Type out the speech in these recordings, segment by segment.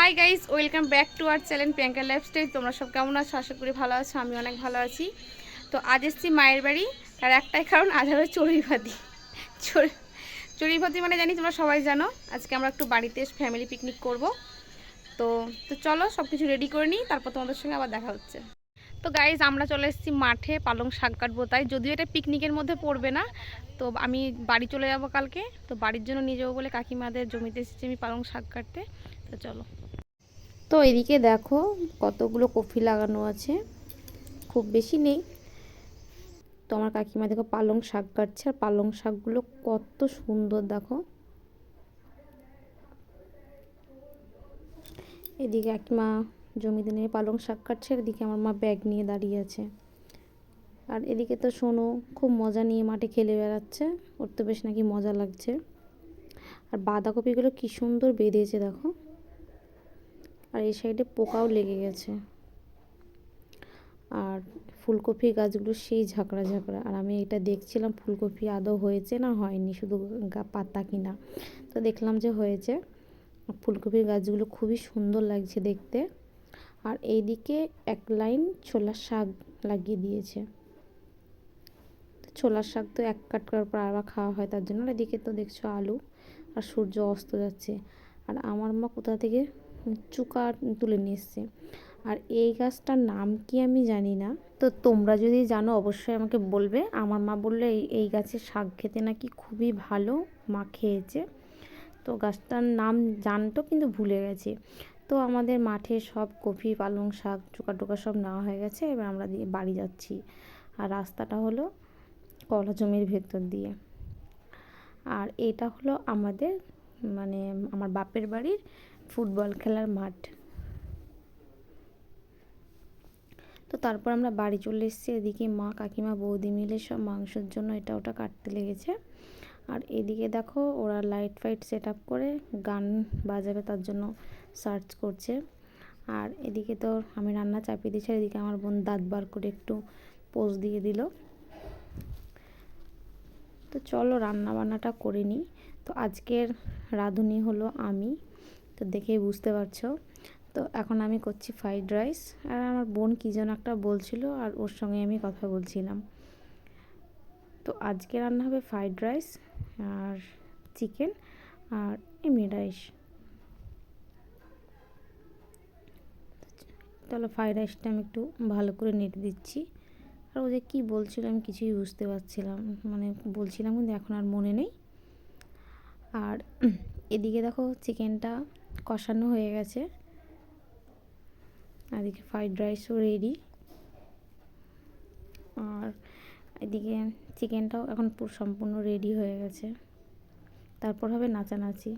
Hi guys, welcome back to our channel Priyanka lifestyle. তোমরা সব কেমন আছো? আশা করি ভালো আছো। আমি অনেক ভালো আছি। তো আজ এসেছি মায়ের বাড়ি। তার একটাই কারণ, আজ হবে চড়ুইভাতি। চড়ুইভাতি মানে জানি তোমরা সবাই জানো। আজকে আমরা একটু বাড়িতে ফ্যামিলি পিকনিক করব। তো তো চলো সব কিছু রেডি করে নিই, তারপর তোমাদের সঙ্গে আবার দেখা হচ্ছে। তো গাইজ, আমরা চলে এসেছি মাঠে পালং শাক কাটবো। তাই যদিও এটা পিকনিকের মধ্যে পড়বে না, তো আমি বাড়ি চলে যাব কালকে। তো বাড়ির জন্য নিয়ে যাবো বলে কাকিমাদের জমিতে এসেছি আমি পালং শাক কাটতে। তো চলো। তো এদিকে দেখো কতগুলো কফি লাগানো আছে, খুব বেশি নেই। তো আমার কাকিমা দেখো পালং শাক কাটছে, আর পালং শাকগুলো কত সুন্দর দেখো। এদিকে কাকিমা জমিতে নিয়ে পালং শাক কাটছে, এদিকে আমার মা ব্যাগ নিয়ে দাঁড়িয়ে আছে। আর এদিকে তো সোনু খুব মজা নিয়ে মাঠে খেলে বেড়াচ্ছে, ওর তো বেশ নাকি মজা লাগছে। আর বাঁধাকপিগুলো কি সুন্দর বেঁধেছে দেখো। আর এই সাইডে পোকাও লেগে গেছে। আর ফুলকপি গাছগুলো সেই ঝাঁকড়া ঝাঁকড়া। আর আমি এটা দেখছিলাম ফুলকপি আদৌ হয়েছে না হয়নি, শুধু পাতা কিনা। তো দেখলাম যে হয়েছে। ফুলকপির গাছগুলো খুবই সুন্দর লাগছে দেখতে। আর এইদিকে এক লাইন ছোলার শাক লাগিয়ে দিয়েছে। ছোলার শাক তো এক কাট করার পর আবার খাওয়া হয়, তার জন্য। আর এদিকে তো দেখছো আলু, আর সূর্য অস্ত যাচ্ছে। আর আমার মা কোথা থেকে চুকা তুলে নিয়ে এসছে। আর এই গাছটার নাম কি আমি জানি না, তো তোমরা যদি জানো অবশ্যই আমাকে বলবে। আমার মা বললে এই গাছের শাক খেতে নাকি খুবই ভালো, মা খেয়েছে। তো গাছটার নাম জানতো কিন্তু ভুলে গেছে। তো আমাদের মাঠে সব কপি পালং শাক চোকা টোকা সব নেওয়া হয়ে গেছে। এবার আমরা দিয়ে বাড়ি যাচ্ছি। আর রাস্তাটা হলো কলা জমির ভেতর দিয়ে। আর এটা হলো আমাদের মানে আমার বাপের বাড়ির ফুটবল খেলার মাঠ। তো তারপর আমরা বাড়ি চলে এসেছি। এদিকে মা কাকিমা বৌদি মিলে সব মাংসের জন্য এটা ওটা কাটতে লেগেছে। আর এদিকে দেখো ওরা লাইট ফাইট সেট আপ করে গান বাজাবে, তার জন্য সার্চ করছে। আর এদিকে তো আমি রান্না চাপিয়ে দিয়েছি। এদিকে আমার বোন দাঁত বার করে একটু পোজ দিয়ে দিল। তো চলো রান্না বান্নাটা করে নিই। তো আজকের রাঁধুনি হলো আমি, তো দেখেই বুঝতে পারছো। তো এখন আমি করছি ফ্রাইড রাইস। আর আমার বোন কী যেন একটা বলছিল, আর ওর সঙ্গে আমি কথা বলছিলাম। তো আজকে রান্না হবে ফ্রাইড রাইস আর চিকেন আর এমনি রাইস। তাহলে ফ্রাইড রাইসটা আমি একটু ভালো করে নেড়ে দিচ্ছি। আর ও যে কী বলছিল আমি কিছুই বুঝতে পারছিলাম, মানে বলছিলাম কিন্তু এখন আর মনে নেই। আর এদিকে দেখো চিকেনটা কষানো হয়ে গেছে, আর এদিকে ফ্রাইড রাইসও রেডি। আর এদিকে চিকেনটাও এখন পুরো সম্পূর্ণ রেডি হয়ে গেছে। তারপর হবে নাচানাচি।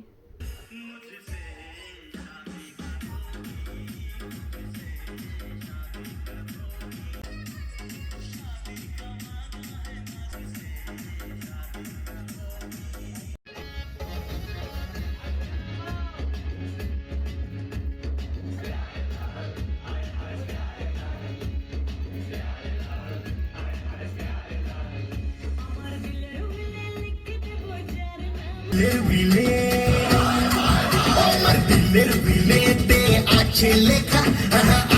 দিলের বিলেতে আছে লেখা,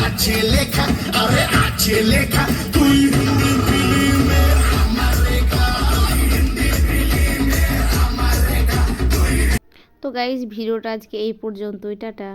আছে লেখা, আরে আছে লেখা তুই হিন্দি ফিল্মে আমার লেখা, হিন্দি ফিল্মে আমার লেখা। তো গাইস ভিডিওটা আজকে এই পর্যন্তই, টাটা।